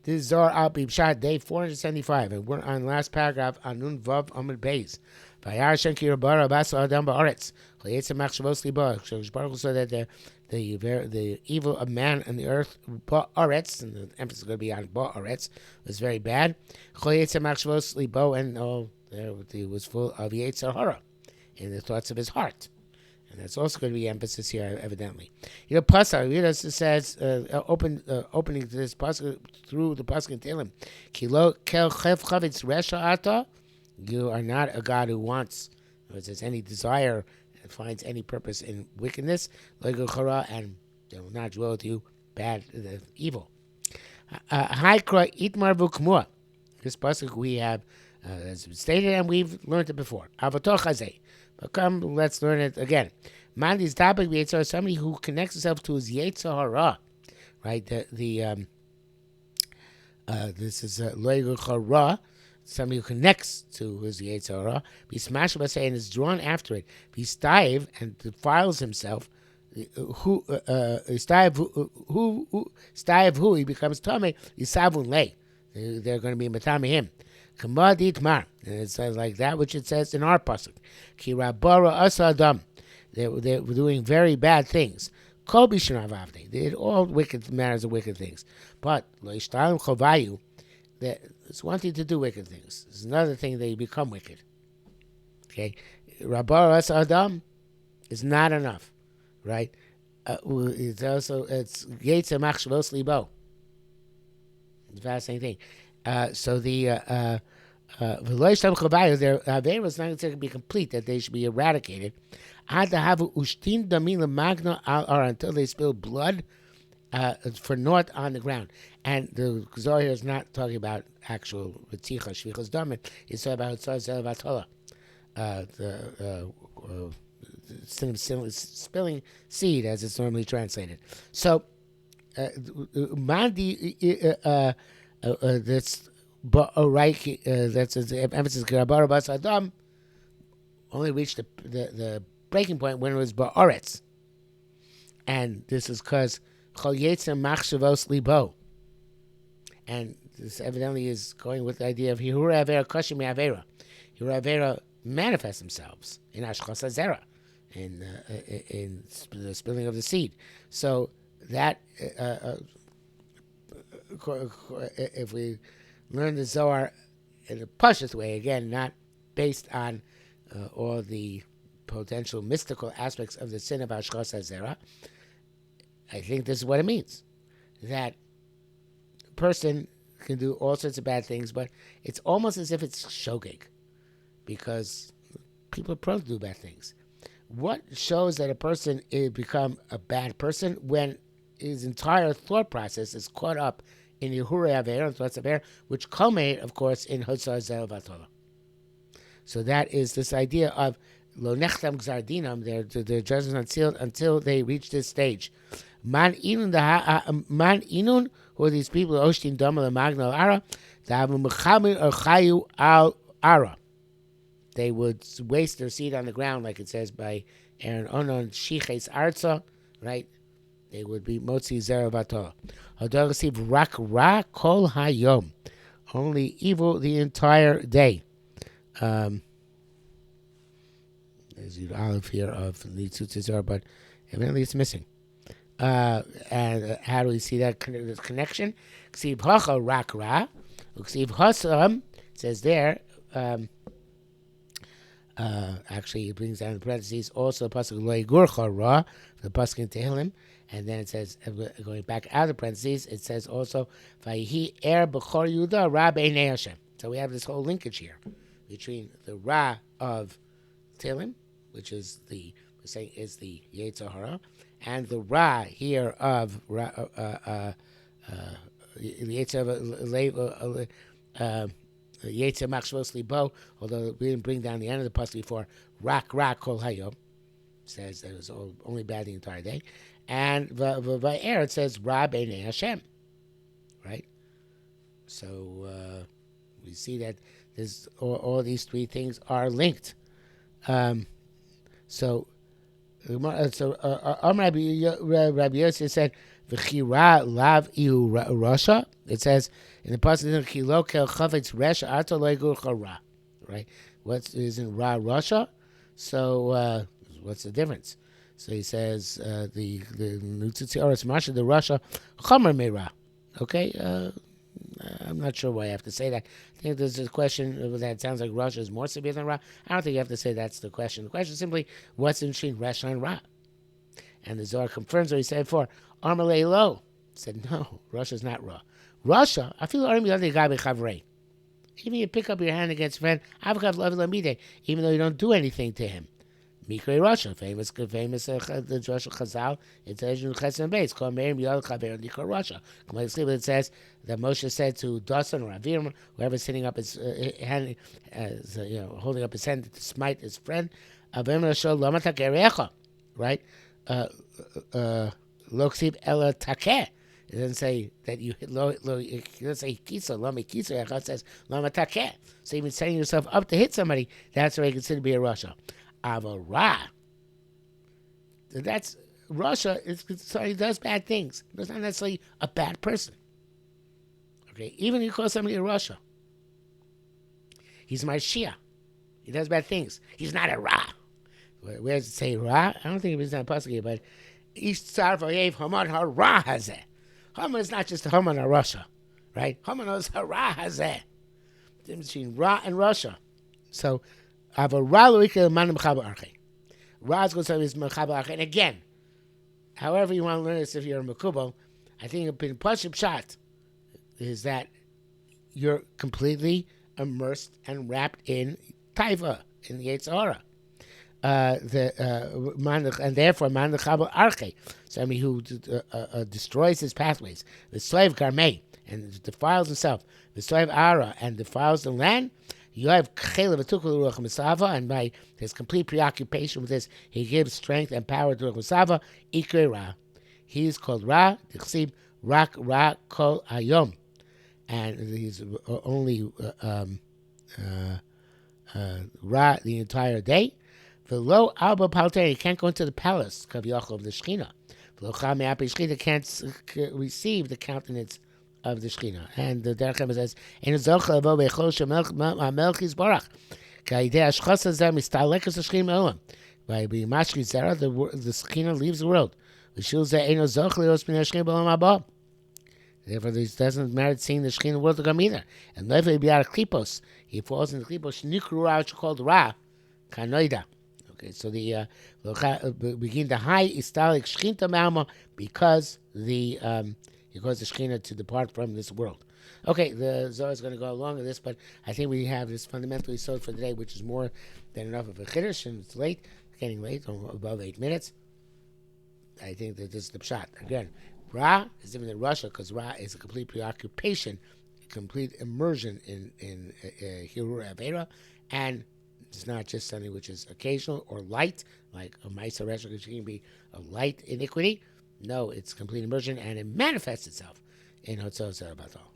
This is Zohar Al Pi Pshat, day 475, and we're on last paragraph on Nun Vav Amud Beis. Vayar Hashem ki rabara basa adam ba'aretz. Chayetzem machshavos libo. Baruch so that the evil of man on the earth ba'aretz, and the emphasis is going to be on ba'aretz, was very bad. Chayetzem machshavos libo, and he was full of yetzer hara in the thoughts of his heart. And that's also going to be emphasis here, evidently. Pasuk, it says, opening to this pasuk through the pasuk in Tehillim, Kilo kel chef chavetz resha ata. You are not a God who wants, or has any desire, and finds any purpose in wickedness, and they will not dwell with you bad, evil. Haikra itmar v'kmua. This pasuk we have as stated, and we've learned it before. Avator chazeh. But come, let's learn it again. Man is dabek b'yetzer, somebody who connects himself to his yetzer hara, right? This is loigu chara, somebody who connects to his yetzer hara. Be smashed by saying is drawn after it. Be staiv and defiles himself. Staiv who he becomes tamei. Yisavun lei. They're going to be matame him. And it says like that which it says in our pasuk. Ki rabara asadam. They were doing very bad things. Kol b'shnavavne. They did all wicked matters of wicked things. But lo ishtalim chovayu. It's one thing to do wicked things. It's another thing that you become wicked. Okay, rabara asadam is not enough, right? It's yetzer machshavos libo. It's a fascinating thing. So the their Aveira is not considered to be complete, that they should be eradicated. Until they spill blood for naught on the ground. And the Zohar is not talking about actual Ritzicha, Shvichas Damin. It's talking about Zel Vatola. Spilling seed, as it's normally translated. So, that's that's emphasis. Adam only reached the breaking point when it was ba'aretz, and this is because chol yetzem machshavos libo, and this evidently is going with the idea of hihura avera kashim avera. Hihura avera manifest themselves in ashchas hazera, in the spilling of the seed. So that if we learn the Zohar in a pashut way, again, not based on all the potential mystical aspects of the sin of Ashchas HaZerah, I think this is what it means. That a person can do all sorts of bad things, but it's almost as if it's shogeg, because people are prone to do bad things. What shows that a person is become a bad person? When his entire thought process is caught up in Yehurei Aver and thoughts of air, which culminate, of course, in Hotzar Zel Vatola. So that is this idea of Lo Nechtam Gzar Dinam, their judgment unsealed until they reach this stage. Man Inun, who are these people, Oshtin Domal Magna Al Ara, Davu Mechamir Chayu Al Ara. They would waste their seed on the ground, like it says by Aaron Onon Shiches Arza, right? They would be Motzi Zera Vatola. Hadar receive rak ra kol hayom, only evil the entire day. There's an olive here of Litzut Zera, but evidently it's missing. And how do we see that connection? Ksiv hacha rak ra, ksiv hasam says there. Actually, it brings down the parentheses also pasuk lo yigurcha ra, the pasuk in Tehillim. And then it says, going back out of the parentheses, it says also, Vayihi er b'chor Yehuda ra b'einei Hashem. So we have this whole linkage here between the ra of Tehillim, which is the Yetzer Hara, and the ra here of Yetzer Machshavos Libo, although we didn't bring down the end of the pasuk before, rak kol hayom, says that it was only bad the entire day. And v'air, it says Ra b'einei Hashem, right? So we see that there's all these three things are linked. So Rabbi Yossi said V'chira lav ihu rasha. It says in the pasuk, "Kilo kel chavetz resha ato lo yigurcha ra." Right? What isn't ra rasha? So what's the difference? So he says the Nutzitzi Oris Masha the rasha chomer meira. Okay. I'm not sure why I have to say that. I think there's a question that sounds like Rasha is more severe than Ra. I don't think you have to say that's the question. The question is simply, what's in between Rasha and Ra? And the Zohar confirms what he said before. Armalei lo said, no, Rasha is not Ra. Rasha, I feel even you pick up your hand against a friend, even though you don't do anything to him. Mikrei Rasha, famous the Josh Chazal, it says in Chesed Beis, called Meir Miyad Chaver Nikra Rasha. It says that Moshe said to Dasan or Aviram, whoever's sitting up his hand, holding up his hand to smite his friend, Avim Rashol Lamatak Erecha, right? Loksib Ela Takeh. It doesn't say that you hit it doesn't say Kisa, Lami Kisa, it says Lamatakeh. So even setting yourself up to hit somebody, that's what you consider to be a Rasha. Avara. That's Russia. He does bad things. But it's not necessarily a bad person. Okay, even if you call somebody a Russia, he's my Shia. He does bad things. He's not a Ra. Where does it say Ra? I don't think it's not possible, but Ish Tzar V'Oyev Haman HaRa Hazeh. Haman is not just a Haman or Russia, right? Haman is HaRa Hazeh. The difference between Ra and Russia. So. Ra is going to say is mechaber arche. And again, however you want to learn this, if you're a makubal, I think in 56b pshat is that you're completely immersed and wrapped in taiva, in the Yetzirah. And therefore, man mechaber arche, somebody who destroys his pathways, the slave garmei, and defiles himself, the slave ara, and defiles the land. You have and by his complete preoccupation with this, he gives strength and power to Ruach Ikre Ra. He is called Ra, Dichsib, Rak Ra Kol Hayom. And he's only Ra the entire day. V'lo Alba Palter, he can't go into the palace, Kaviyachol of the Shechina. V'lo Cham Me'api Shechina can't receive the countenance of the Shechina. And the Derech Hamas says, "In Zohar Al Pi Pshat Melchis Barach, Ka'idei Ashchas Hazeh Mistalekas Shechina Me'olam. By being Mashki Zera, the Shechina leaves the world. V'shul Zeh Eino Zochar Lios B'nei Shechina B'olam Haba. Therefore, this doesn't merit seeing the Shechina world to come either. And Levi B'yar Klipos, he falls into Klipos Nikru Ra, which is called Ra, Kanoida." Okay, so the begin the high Istalik Shechinta Me'alma because the Shekhinah to depart from this world. Okay, the Zohar is going to go along with this, but I think we have this fundamentally sold for today, which is more than enough of a chiddush, and it's late, getting late, above 8 minutes. I think that this is the pshat. Again, Ra is different than Russia because Ra is a complete preoccupation, complete immersion in Hirur Avera, and it's not just something which is occasional or light, like a Maisa Resha, which can be a light iniquity. No, it's complete immersion, and it manifests itself in Hotzot Zerabatal.